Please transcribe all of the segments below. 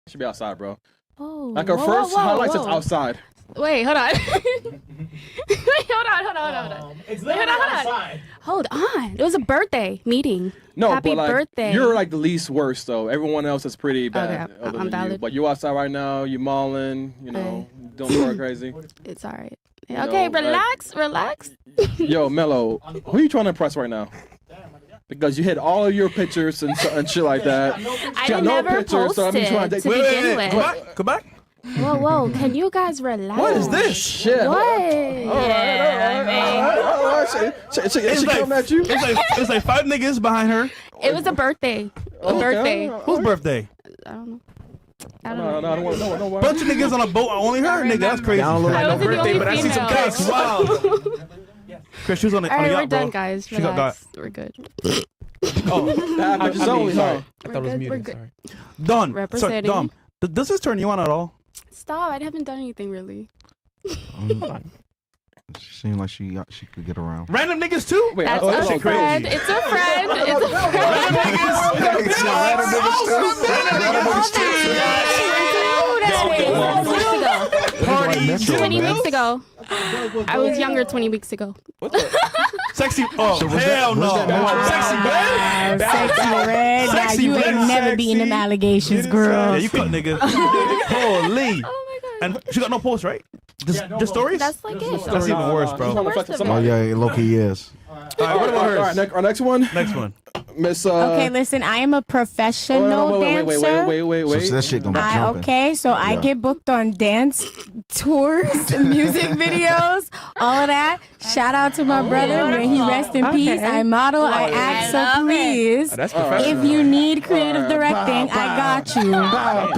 Should be outside, bro. Oh. Like our first highlights is outside. Wait, hold on. Wait, hold on. It's literally outside. Hold on. It was a birthday meeting. No, Happy but like, birthday. you're like the least worst though. Everyone else is pretty bad. Okay, other I'm than you. valid. But you outside right now. You mauling. You know, doing sort of crazy. It's all right. Okay, know, relax. Yo, Mello, who are you trying to impress right now? Because you hit all of your pictures and shit like that. I never posted to begin with. Come back. Whoa, can you guys relax? What is this? Shit. What? All right. She coming at you? It's like 5 niggas behind her. It was a birthday. Birthday. Whose birthday? I don't know. No, I don't want no. Bunch of niggas on a boat. Only her, nigga. That's crazy. I don't look like no wasn't the birthday, only but I see some female. cakes. Wow. Chris, she was on the All right, yacht, we're done, bro. guys. She got Relax. We're good. Bitches only, huh? I thought it was We're muted. good. Sorry. Done. Sorry, Representing. Dom. Does this turn you on at all? Stop. I haven't done anything really. She seemed like she could get around. Random niggas too? Wait, That's that's a friend. It's a friend. It's a friend. Party. 20 weeks ago. I was younger 20 weeks ago. Sexy. Oh, hell no. Sexy red. Sexy red. Sexy You red, ain't never sexy. beating them allegations, Yeah, girl. you cut niggas. Holy. Oh my god. And she got no post, right? Just stories? That's like it. That's even worse, bro. Oh yeah, low-key is. All right, what about hers? Our next one. Next one. Miss. Okay, listen, I am a professional dancer. Wait. So that shit gonna be jumping. Okay, so I get booked on dance tours, music videos, all of that. Shout out to my brother. May he rest in peace. I model, I act, so please. That's professional. If you need creative directing, I got you. I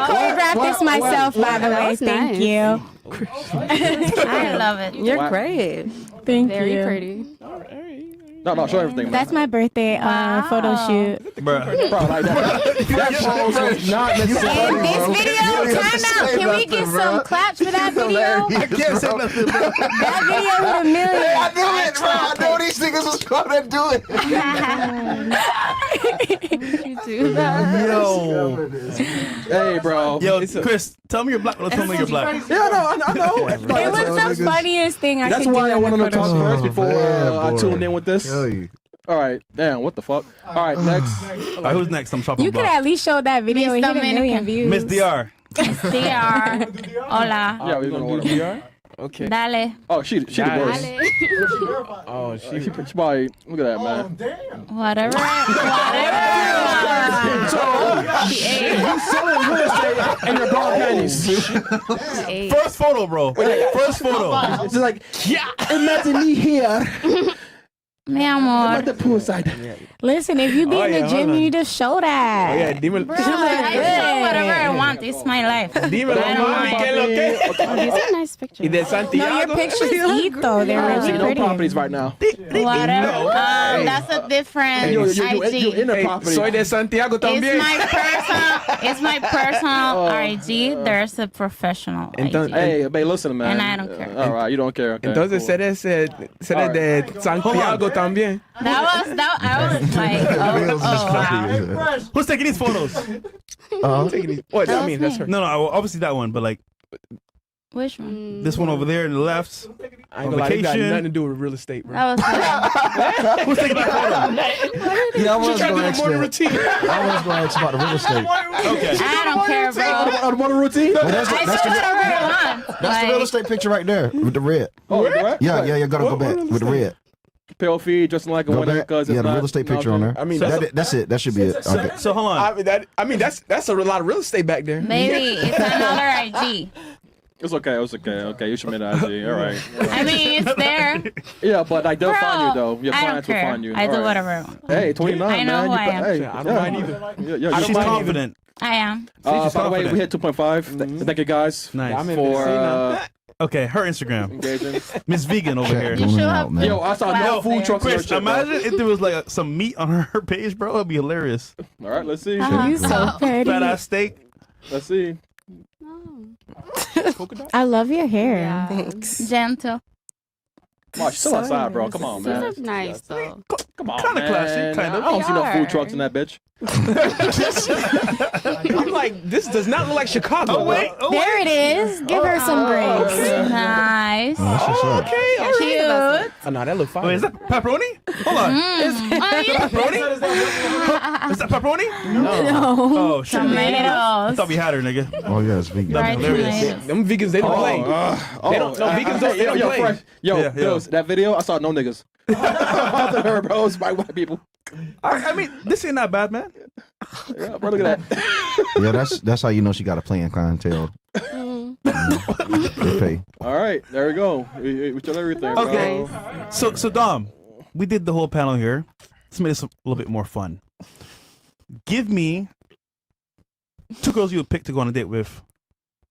choreographed this myself, by the way. was Thank nice. you. I love it. You're great. Thank Very you. pretty. No, show everything. Man. That's my birthday photo shoot. Bruh. Bro, like that pose is not necessary. In this video, time out. Can we get some claps for that video? I can't say nothing, bro. That video hit a million. I knew it, bro. I know these niggas was gonna do it. You do that. Yo. Hey, bro. Yo, Chris, tell me you're black. Tell me you're black. Yeah, I know. It was the funniest thing I That's could do. why I in the wanted to talk photo first shoot. before I tuned in with this. Tell you. All right, damn, what the fuck? All right, next. All right, who's next? I'm shopping You could block. at least show that video and Miss hit a million Dominican. views. Miss DR. DR. Hola. Yeah, we're gonna order. DR? Okay. Dale. Oh, she the Nice. worst. Oh, She she. probably look at that, man. Whatever. You selling real estate and your dog panties. First photo, bro. First photo. It's just like, imagine me here Mi at amor. the poolside. Listen, if you be in yeah, the gym, hold you on. need to show that. Oh, yeah, dime. I show whatever I want. It's my life. Dímelo, I don't mami, mind. ¿qué es lo que? Oh, these are nice pictures. Y de No, Santiago. your pictures eat though. They're I'm seeing really no pretty. properties right now. Whatever. That's a different You're IG. in the Hey, property. soy de Santiago también. It's my personal IG. There's a professional Entonces- IG. Hey, babe, listen, man. And I don't care. All right, you don't care. Okay, Entonces, cool. eres de Santiago también. I was like, oh wow. Who's taking these photos? What? I mean, that's her. No, obviously that one, but like Which one? this one over there in the left. I ain't gonna lie, you got vacation. nothing to do with real estate, bro. That was Who's taking that photo? Yeah, I was Trying to gonna do ask the morning that. routine. I was gonna ask about the real estate. Okay. I don't care, bro. The morning routine? But that's I the, do whatever I want. that's the real estate picture right there with the red. Oh, right? Yeah, gotta go back with the red. Pale feed, dressing like a Go winner back. because Yeah, the real estate picture on there. I mean, That's it. That should be it. Okay. So hold on. I mean, that's a lot of real estate back there. Baby, it's another IG. It's okay. Okay, you should make an IG. All right. I mean, it's there. Yeah, but like they'll Bro, find you though. Your I don't clients will care. find you. I do All right. whatever I want. Hey, 29, I know man. who I am. Hey, I don't mind either. Yeah, She's you're confident. I am. By the way, confident. we hit 2.5. Thank you guys Nice. I'm in for Vecina. Okay, her Instagram. engaging. Miss Vegan over here. You should have. man. Yo, I saw Wow. no food trucks. Chris, or shit, imagine if there was like some meat on her page, bro. It'd be hilarious. bro. All right, let's see. You so petty. Fat ass steak. Let's see. I love your hair. Yeah. Thanks. Gentle. Come on, she's still outside, bro. Come on, These man. are nice though. Come on, Kinda man. classy, kind of. I don't see no They food are. trucks in that bitch. like this does not look like Chicago. Oh wait. Oh There it is. Give her some grace. Nice. Oh, that's what's up. Okay, all right. Cute. Oh, no, that look fine. Wait, is that pepperoni? Hold on. Pepperoni? Is that pepperoni? No. Oh shit. I Tomatoes. thought we had her, nigga. Oh yeah, it's vegan. Right, tomatoes. Them vegans, they don't play. They don't. No, vegans don't. They don't play. Fresh. Yo, Yeah, yeah. that video, I saw no niggas. Nothing her, bro. It's by white people. I mean, this ain't that bad, man. Yeah, bro, look at that. Yeah, that's how you know she got a playing clientele. They pay. All right, there we go. We did everything, Okay. bro. So Dom, we did the whole panel here. Let's make this a little bit more fun. Give me 2 girls you would pick to go on a date with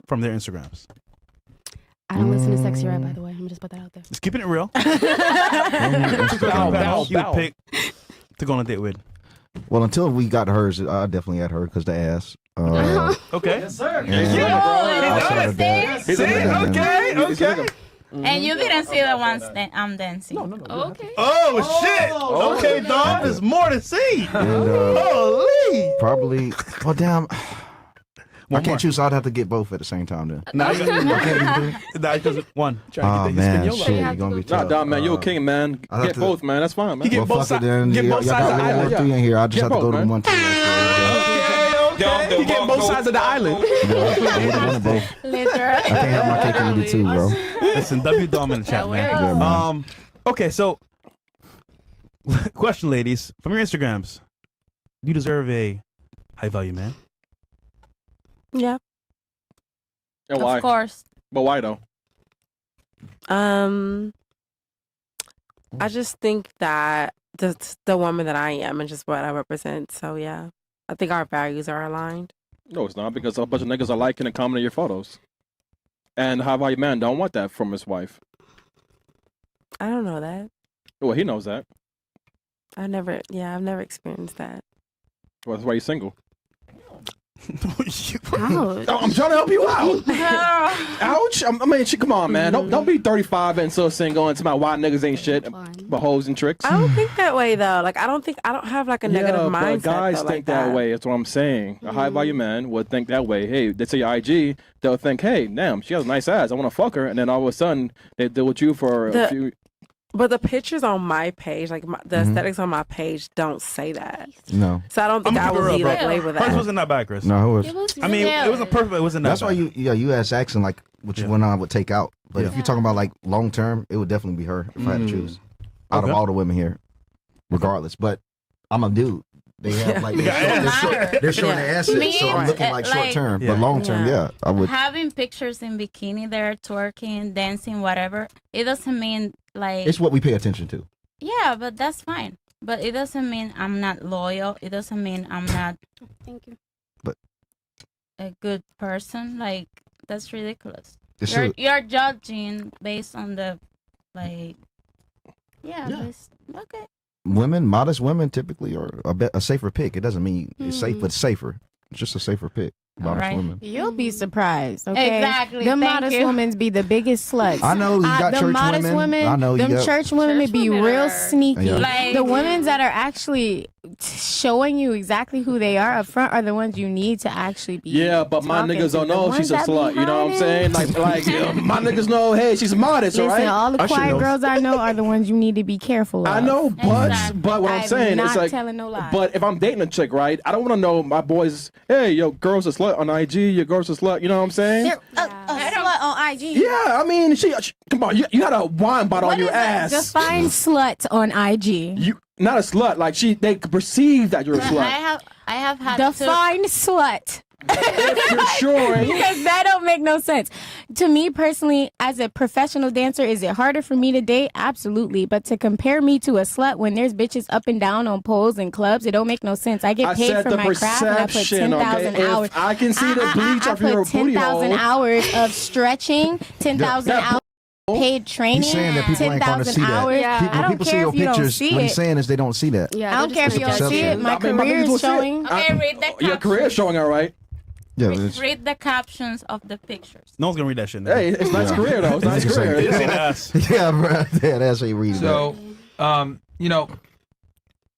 from their Instagrams. I don't listen to Sexy Red, by the way. I'm gonna just put that out there. Just keeping it real. 2 girls Bow, on the panel bow, you would bow. pick to go on a date with. Well, until we got hers, I definitely had her because the ass. Okay. And Oh, outside of that, See? Okay. And you didn't see the ones that I'm dancing. Okay. Oh shit. Okay, Dom, there's more to see. and, Holy. probably. Oh damn. I One more. can't choose. So I'd have to get both at the same time then. Nah, you got I can't even do it. nah, because one. Trying Oh to get that man, Hispaniola. shit, you're gonna be Nah, tough. Dom, man, you a king, man. I have Get to- both, man. That's fine, man. He get Well, both fuck it sides. then. Get Y'all both sides got of the one more island. three in here. I just Get have to both, go to man. one. He get both sides of the island. I Literally. can't have my cake and eat it too, bro. Listen, W Dom in the chat, man. Yeah, man. Okay, so question, ladies, from your Instagrams, you deserve a high value man. Yeah. And why? Of course. But why though? I just think that the woman that I am and just what I represent. So yeah, I think our values are aligned. No, it's not, because a bunch of niggas are liking and commenting your photos. And how about your man don't want that from his wife? I don't know that. Well, he knows that. I've never experienced that. Well, that's why he's single. Ouch. Oh, I'm trying to help you out. Ouch. I mean, come on, man. Don't be 35 and so single and tell me why niggas ain't shit but hoes and tricks. I don't think that way though. Like I don't have like a negative yeah, mindset. but guys though, think like that way. That's what I'm saying. A high value man would think that way. Hey, they say your IG, they'll think, hey, damn, she has a nice ass. I want to fuck her. And then all of a sudden, they deal with you for a few. But the pictures on my page, like the aesthetics on my page, don't say that. No. So I don't think I would be like labeled Hers that. wasn't that bad, Chris. No, it was. I mean, it wasn't perfect, but it wasn't that That's why bad. you asked accent like which one I would take out. But if you're talking about like long term, it would definitely be her if I had to choose. Out of Okay. all the women here, regardless. But I'm a dude. They have like they're showing their asses, Me, so I'm looking like short term. Yeah. But long term, yeah, I would. Having pictures in bikini there, twerking, dancing, whatever, it doesn't mean like... It's what we pay attention to. Yeah, but that's fine. But it doesn't mean I'm not loyal. It doesn't mean I'm not Thank you. a good person. Like, that's ridiculous. It's You're judging based on the, like... Yeah. Okay. women, modest women, typically are a safer pick. It doesn't mean it's safe, but it's safer. It's just a safer pick. Modest Alright. women. You'll be surprised. Okay? Exactly. Them Thank modest you. women be the biggest sluts. I know you got the church modest women. I know you them got church women Church be women real are- sneaky. Yeah. Like- The women that are actually showing you exactly who they are up front are the ones you need to actually be. Yeah, but my talking niggas to. don't The know ones she's a that be slut. You know what I'm saying? hiding. My niggas know, hey, she's modest, Listen, right? all the I should quiet know. girls I know are the ones you need to be careful of. I know, Exactly. but what I'm saying not is like, telling no lies. but if I'm dating a chick, right, I don't want to know my boys, hey, yo, girl's a slut on IG, your girl's a slut, you know what I'm saying? They're a slut on IG. Yeah, I mean, she come on, you had a wine bottle on your ass. Define slut on IG. You not a slut, like they could perceive that you're a slut. I have had Define slut. If you're sure. Because that don't make no sense. To me personally, as a professional dancer, is it harder for me to date? Absolutely. But to compare me to a slut when there's bitches up and down on poles and clubs, it don't make no sense. I get paid for my craft and I put 10,000 okay? hours. If I can see the bleach I off your put booty 10,000 hole. hours of stretching, 10,000 That- hours paid training, He's saying that people ain't going to 10,000 see that. hours. Yeah. People, I don't people see care your if you don't pictures. see What he's it. saying is they don't see that. Yeah, I don't care if you don't see perception. it. My I mean, career people is see it. showing. Okay, read the Your career is showing, all right. Yeah, it's, Read the captions of the pictures. No one's gonna read that shit. Now. Hey, it's nice Yeah. career though. It's nice It's career. It's Yeah. an ass. yeah, bro. Yeah, that's how you read it. So,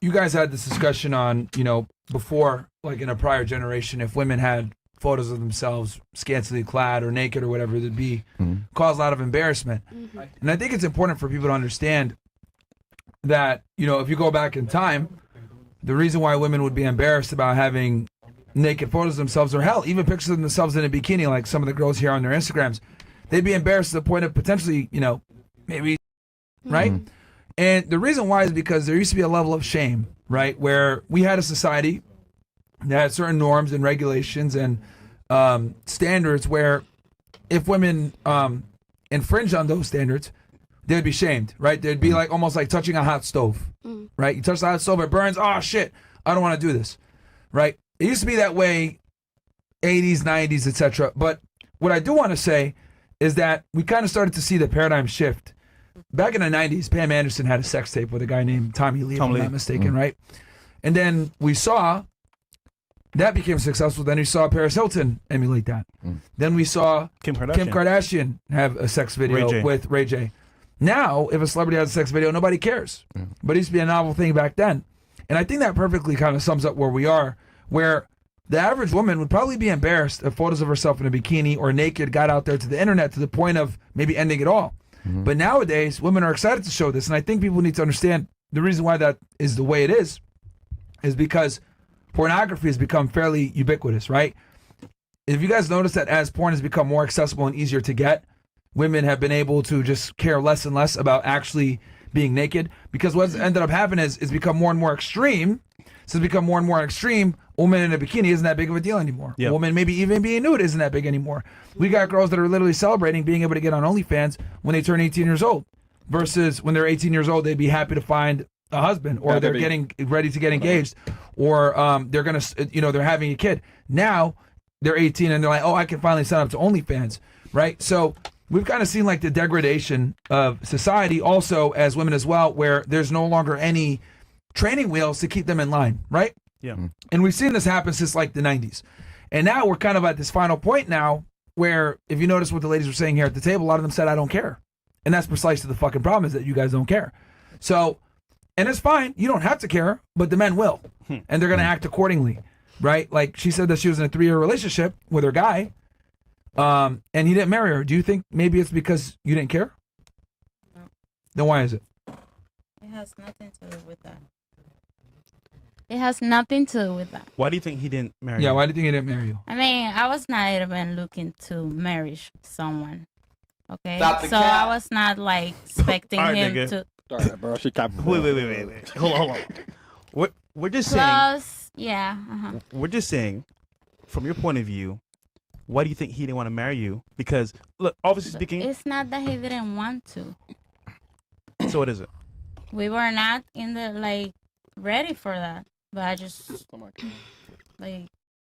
you guys had this discussion on, before, like in a prior generation, if women had photos of themselves scantily clad or naked or whatever it would be cause a lot of embarrassment. And I think it's important for people to understand that, you know, if you go back in time, the reason why women would be embarrassed about having naked photos of themselves, or hell, even pictures of themselves in a bikini, like some of the girls here on their Instagrams, they'd be embarrassed to the point of potentially, you know, maybe, right? And the reason why is because there used to be a level of shame, right? Where we had a society that had certain norms and regulations and standards where if women infringe on those standards, they'd be shamed, right? They'd be like almost like touching a hot stove, right? You touch the hot stove, it burns. Oh shit, I don't want to do this, right? It used to be that way, 80s, 90s, etc. But what I do want to say is that we kind of started to see the paradigm shift. Back in the 90s, Pam Anderson had a sex tape with a guy named Tommy Lee, if I'm not mistaken, right? And then we saw that became successful. Then we saw Paris Hilton emulate that. Then we saw Kim Kardashian have a sex video with Ray J. Now, if a celebrity has a sex video, nobody cares. But it used to be a novel thing back then. And I think that perfectly kind of sums up where we are, where the average woman would probably be embarrassed if photos of herself in a bikini or naked got out there to the internet to the point of maybe ending it all. But nowadays, women are excited to show this. And I think people need to understand the reason why that is the way it is because pornography has become fairly ubiquitous, right? If you guys notice that as porn has become more accessible and easier to get, women have been able to just care less and less about actually being naked, because what's ended up happening is it's become more and more extreme. So it's become more and more extreme. A woman in a bikini isn't that big of a deal anymore. A woman maybe even being nude isn't that big anymore. We got girls that are literally celebrating being able to get on OnlyFans when they turn 18 years old, versus when they're 18 years old, they'd be happy to find a husband, or they're getting ready to get engaged, or they're gonna, you know, they're having a kid. Now they're 18 and they're like, oh, I can finally sign up to OnlyFans, right? So we've kind of seen like the degradation of society also as women as well, where there's no longer any training wheels to keep them in line, right? And we've seen this happen since like the 90s. And now we're kind of at this final point now where, if you notice what the ladies were saying here at the table, a lot of them said, I don't care. And that's precisely the fucking problem, is that you guys don't care. So, and it's fine. You don't have to care, but the men will. And they're going to act accordingly, right? Like she said that she was in a 3-year relationship with her guy, and he didn't marry her. Do you think maybe it's because you didn't care? No. Then why is it? It has nothing to do with that. It has nothing to do with that. Why do you think he didn't marry you? Yeah, why do you think he didn't marry you? I mean, I was not even looking to marry someone. Okay? Stop the So cap. I was not like expecting All right, him nigga. to. Sorry, bro. She capping. Wait. Hold on. We're just saying. Plus, yeah. We're just saying, from your point of view, why do you think he didn't want to marry you? Because look, obviously speaking. It's not that he didn't want to. So what is it? We were not in the ready for that. But I just like